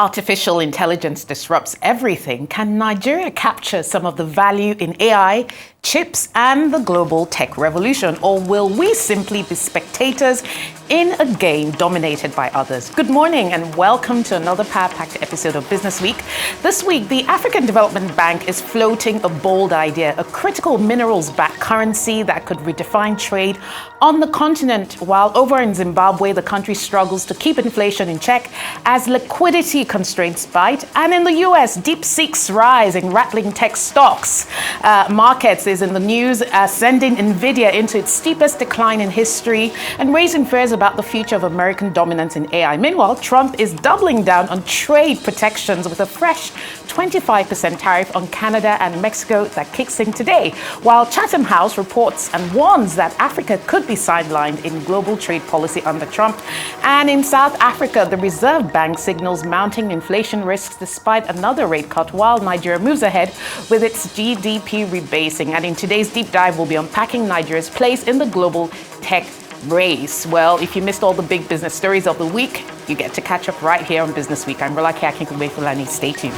artificial intelligence disrupts everything, can Nigeria capture some of the value in AI, chips, and the global tech revolution? Or will we simply be spectators in a game dominated by others? Good morning and welcome to another power-packed episode of Business Week. This week, the African Development Bank is floating a bold idea, a critical minerals-backed currency that could redefine trade on the continent, while over in Zimbabwe, the country struggles to keep inflation in check as liquidity constraints bite. And in the US, DeepSeek's rise in rattling tech stocks markets is in the news, sending NVIDIA into its steepest decline in history and raising fears about the future of American dominance in AI. Meanwhile, Trump is doubling down on trade protections with a fresh 25% tariff on Canada and Mexico that kicks in today, while Chatham House reports and warns that Africa could be sidelined in global trade policy under Trump. And in South Africa, the Reserve Bank signals mounting inflation risks despite another rate cut, while Nigeria moves ahead with its GDP rebasing. And in today's deep dive, we'll be unpacking Nigeria's place in the global tech race. Well, if you missed all the big business stories of the week, you get to catch up right here on Business Week. I'm Rolake Akinkunmi-Fulani. Stay tuned.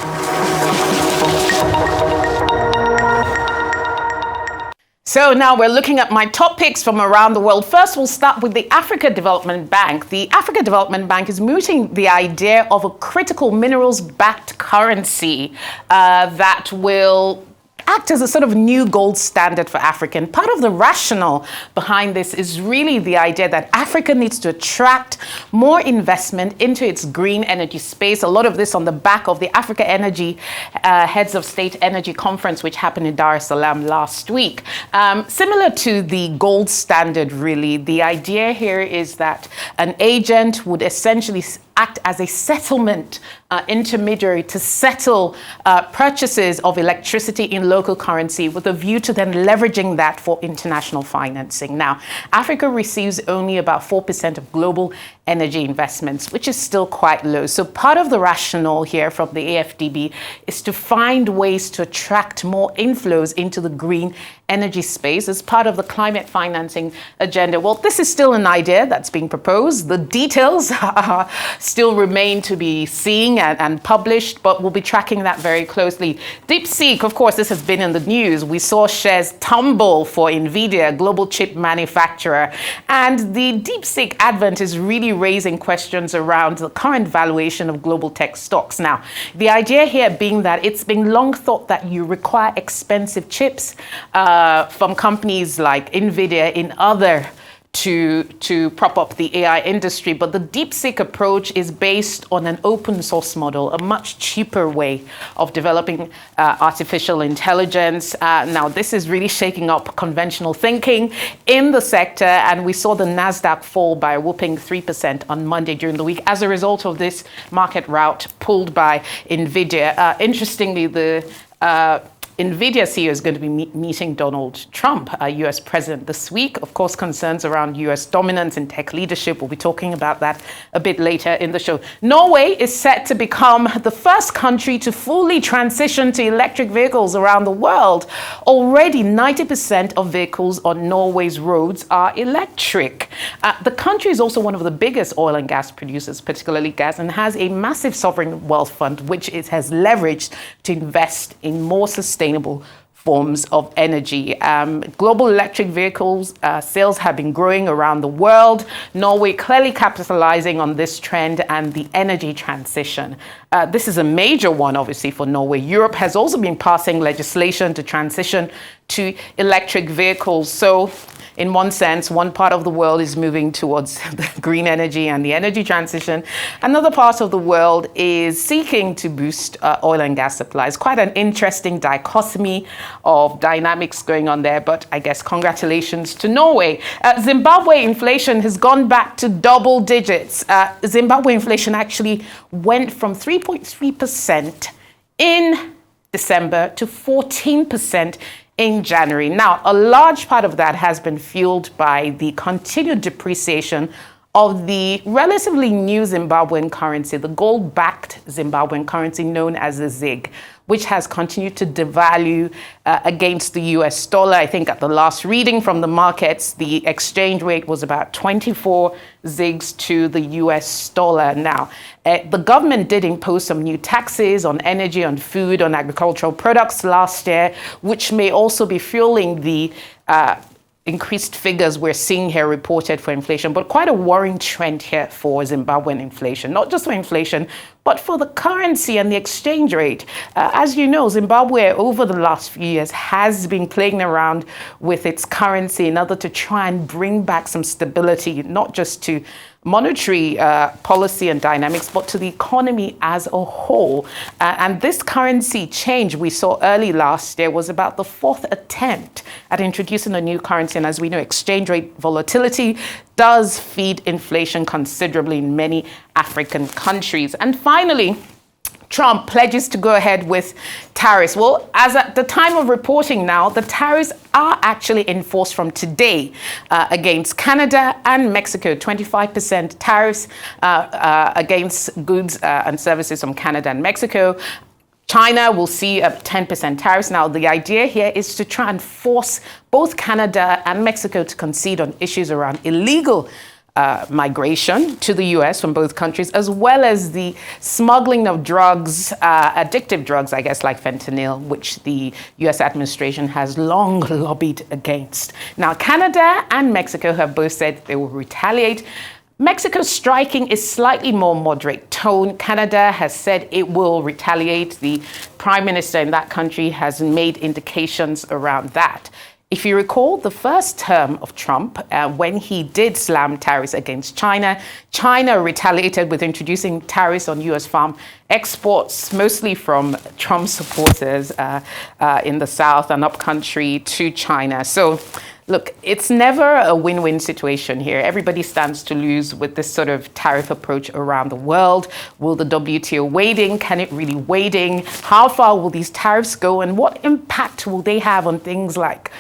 So now we're looking at my top picks from around the world. First, we'll start with the Africa Development Bank. The Africa Development Bank is mooting the idea of a critical minerals-backed currency that will act as a sort of new gold standard for Africa. And part of the rationale behind this is really the idea that Africa needs to attract more investment into its green energy space. A lot of this on the back of the Africa Energy Heads of State Energy Conference, which happened in Dar es Salaam last week. Similar to the gold standard, really, the idea here is that an agent would essentially act as a settlement intermediary to settle purchases of electricity in local currency with a view to then leveraging that for international financing. Now, Africa receives only about 4% of global energy investments, which is still quite low. So part of the rationale here from the AfDB is to find ways to attract more inflows into the green energy space as part of the climate financing agenda. Well, this is still an idea that's being proposed. The details still remain to be seen and published, but we'll be tracking that very closely. DeepSeek, of course, this has been in the news. We saw shares tumble for NVIDIA, global chip manufacturer. And the DeepSeek advent is really raising questions around the current valuation of global tech stocks. Now, the idea here being that it's been long thought that you require expensive chips from companies like NVIDIA in other to prop up the AI industry. But the DeepSeek approach is based on an open source model, a much cheaper way of developing artificial intelligence. Now, this is really shaking up conventional thinking in the sector. And we saw the NASDAQ fall by a whopping 3% on Monday during the week as a result of this market rout pulled by NVIDIA. Interestingly, the NVIDIA CEO is going to be meeting Donald Trump, US president, this week. Of course, concerns around US dominance in tech leadership. We'll be talking about that a bit later in the show. Norway is set to become the first country to fully transition to electric vehicles around the world. Already, 90% of vehicles on Norway's roads are electric. The country is also one of the biggest oil and gas producers, particularly gas, and has a massive sovereign wealth fund, which it has leveraged to invest in more sustainable forms of energy. Global electric vehicles sales have been growing around the world. Norway clearly capitalizing on this trend and the energy transition. This is a major one, obviously, for Norway. Europe has also been passing legislation to transition to electric vehicles. So in one sense, one part of the world is moving towards the green energy and the energy transition. Another part of the world is seeking to boost oil and gas supplies. Quite an interesting dichotomy of dynamics going on there, but I guess congratulations to Norway. Zimbabwe inflation has gone back to double digits. Zimbabwe inflation actually went from 3.3% in December to 14% in January. Now, a large part of that has been fueled by the continued depreciation of the relatively new Zimbabwean currency, the gold-backed Zimbabwean currency known as the ZiG, which has continued to devalue against the US dollar. I think at the last reading from the markets, the exchange rate was about 24 ZiGs to the US dollar. Now, the government did impose some new taxes on energy, on food, on agricultural products last year, which may also be fueling the increased figures we're seeing here reported for inflation, but quite a worrying trend here for Zimbabwean inflation, not just for inflation, but for the currency and the exchange rate. As you know, Zimbabwe over the last few years has been playing around with its currency in order to try and bring back some stability, not just to monetary policy and dynamics, but to the economy as a whole. And this currency change we saw early last year was about the fourth attempt at introducing a new currency. And as we know, exchange rate volatility does feed inflation considerably in many African countries. And finally, Trump pledges to go ahead with tariffs. Well, as at the time of reporting now, the tariffs are actually enforced from today against Canada and Mexico, 25% tariffs against goods and services from Canada and Mexico. China will see a 10% tariffs. Now, the idea here is to try and force both Canada and Mexico to concede on issues around illegal migration to the US from both countries, as well as the smuggling of drugs, addictive drugs, I guess, like fentanyl, which the US administration has long lobbied against. Now, Canada and Mexico have both said they will retaliate. Mexico's striking is slightly more moderate tone. Canada has said it will retaliate. The prime minister in that country has made indications around that. If you recall, the first term of Trump, when he did slam tariffs against China, China retaliated with introducing tariffs on US farm exports, mostly from Trump supporters in the South and upcountry to China. So, look, it's never a win-win situation here. Everybody stands to lose with this sort of tariff approach around the world. Will the WTO wade in? Can it really wade in? How far will these tariffs go? And what impact will they have on things like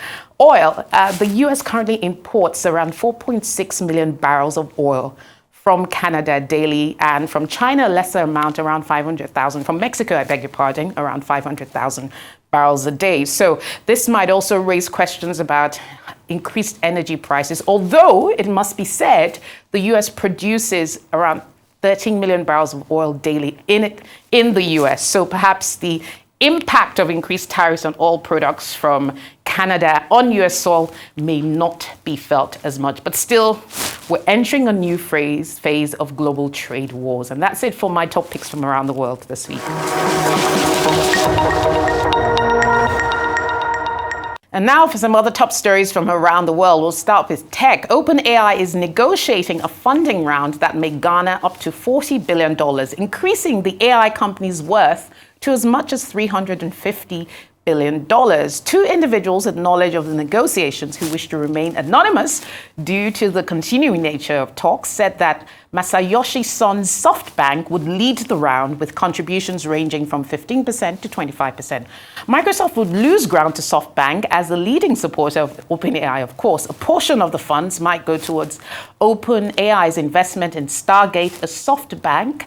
oil? The US currently imports around 4.6 million barrels of oil from Canada daily, and from China, a lesser amount, around 500,000. From Mexico, I beg your pardon, around 500,000 barrels a day. So this might also raise questions about increased energy prices, although it must be said the US produces around 13 million barrels of oil daily in the US. So perhaps the impact of increased tariffs on oil products from Canada on US soil may not be felt as much. But still, we're entering a new phase of global trade wars. And that's it for my top picks from around the world this week. And now for some other top stories from around the world. We'll start with tech. OpenAI is negotiating a funding round that may garner up to $40 billion, increasing the AI company's worth to as much as $350 billion. Two individuals with knowledge of the negotiations who wish to remain anonymous due to the continuing nature of talks said that Masayoshi Son's SoftBank would lead the round with contributions ranging from 15% to 25%. Microsoft would lose ground to SoftBank as the leading supporter of OpenAI, of course. A portion of the funds might go towards OpenAI's investment in Stargate, a SoftBank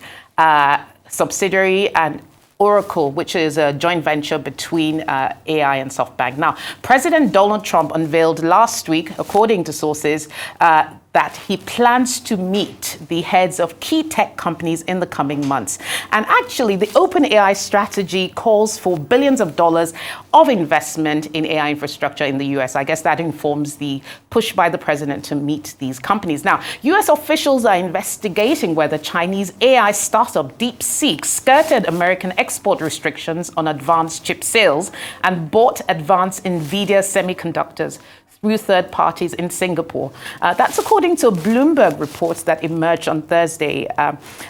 subsidiary, and Oracle, which is a joint venture between AI and SoftBank. Now, President Donald Trump unveiled last week, according to sources, that he plans to meet the heads of key tech companies in the coming months. And actually, the OpenAI strategy calls for billions of dollars of investment in AI infrastructure in the US. I guess that informs the push by the president to meet these companies. Now, US officials are investigating whether Chinese AI startup DeepSeek skirted American export restrictions on advanced chip sales and bought advanced NVIDIA semiconductors through third parties in Singapore. That's according to Bloomberg reports that emerged on Thursday.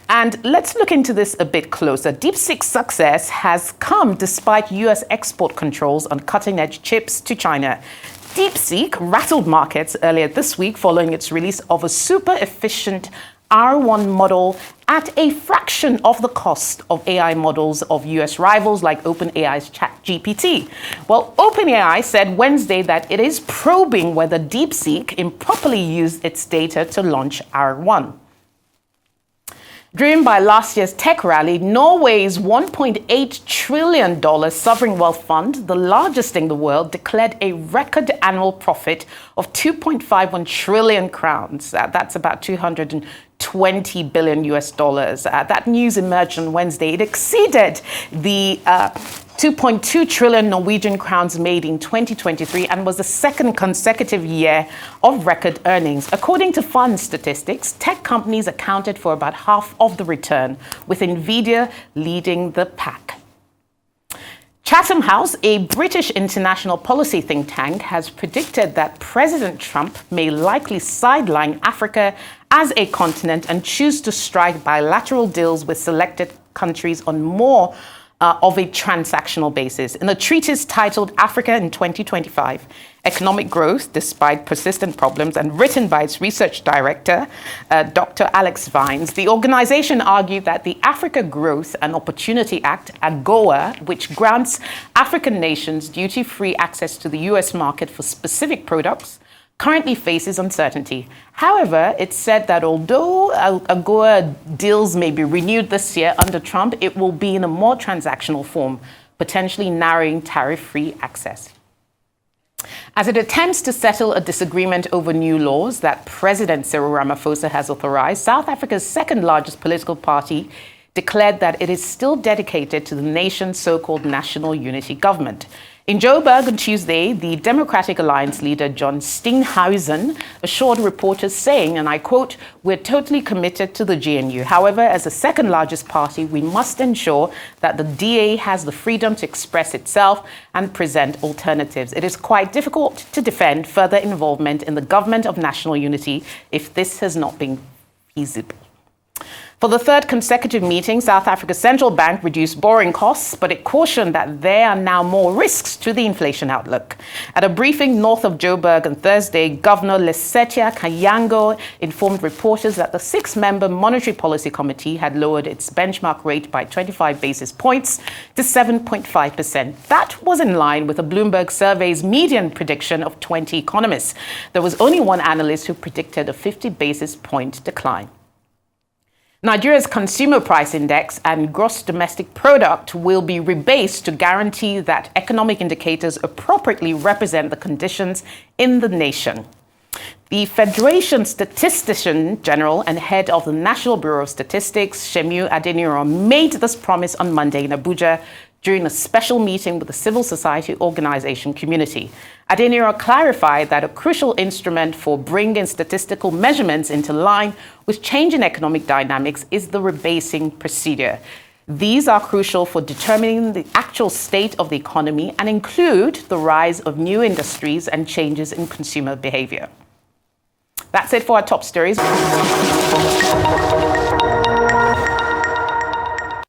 And let's look into this a bit closer. DeepSeek's success has come despite US export controls on cutting-edge chips to China. DeepSeek rattled markets earlier this week following its release of a super efficient R1 model at a fraction of the cost of AI models of US rivals like OpenAI's ChatGPT. Well, OpenAI said Wednesday that it is probing whether DeepSeek improperly used its data to launch R1. Driven by last year's tech rally, Norway's $1.8 trillion sovereign wealth fund, the largest in the world, declared a record annual profit of 2.51 trillion crowns. That's about 220 billion US dollars. That news emerged on Wednesday. It exceeded the 2.2 trillion Norwegian crowns made in 2023 and was the second consecutive year of record earnings. According to fund statistics, tech companies accounted for about half of the return, with Nvidia leading the pack. Chatham House, a British international policy think tank, has predicted that President Trump may likely sideline Africa as a continent and choose to strike bilateral deals with selected countries on more of a transactional basis. In a treatise titled Africa in 2025, Economic Growth Despite Persistent Problems, and written by its research director, Dr. Alex Vines, the organization argued that the Africa Growth and Opportunity Act, AGOA, which grants African nations duty-free access to the US market for specific products, currently faces uncertainty. However, it said that although AGOA deals may be renewed this year under Trump, it will be in a more transactional form, potentially narrowing tariff-free access. As it attempts to settle a disagreement over new laws that President Cyril Ramaphosa has authorized, South Africa's second largest political party declared that it is still dedicated to the nation's so-called national unity government. In Joburg on Tuesday, the Democratic Alliance leader John Steenhuisen assured reporters saying, and I quote, "We're totally committed to the GNU. However, as the second largest party, we must ensure that the DA has the freedom to express itself and present alternatives. It is quite difficult to defend further involvement in the government of national unity if this has not been feasible." For the third consecutive meeting, South Africa's central bank reduced borrowing costs, but it cautioned that there are now more risks to the inflation outlook. At a briefing north of Joburg on Thursday, Governor Lesetja Kganyago informed reporters that the six-member Monetary Policy Committee had lowered its benchmark rate by 25 basis points to 7.5%. That was in line with a Bloomberg survey's median prediction of 20 economists. There was only one analyst who predicted a 50 basis point decline. Nigeria's consumer price index and gross domestic product will be rebased to guarantee that economic indicators appropriately represent the conditions in the nation. The Federation Statistician General and head of the National Bureau of Statistics, Shemiu Adeniro, made this promise on Monday in Abuja during a special meeting with the civil society organization community. Adeniro clarified that a crucial instrument for bringing statistical measurements into line with changing economic dynamics is the rebasing procedure. These are crucial for determining the actual state of the economy and include the rise of new industries and changes in consumer behavior. That's it for our top stories.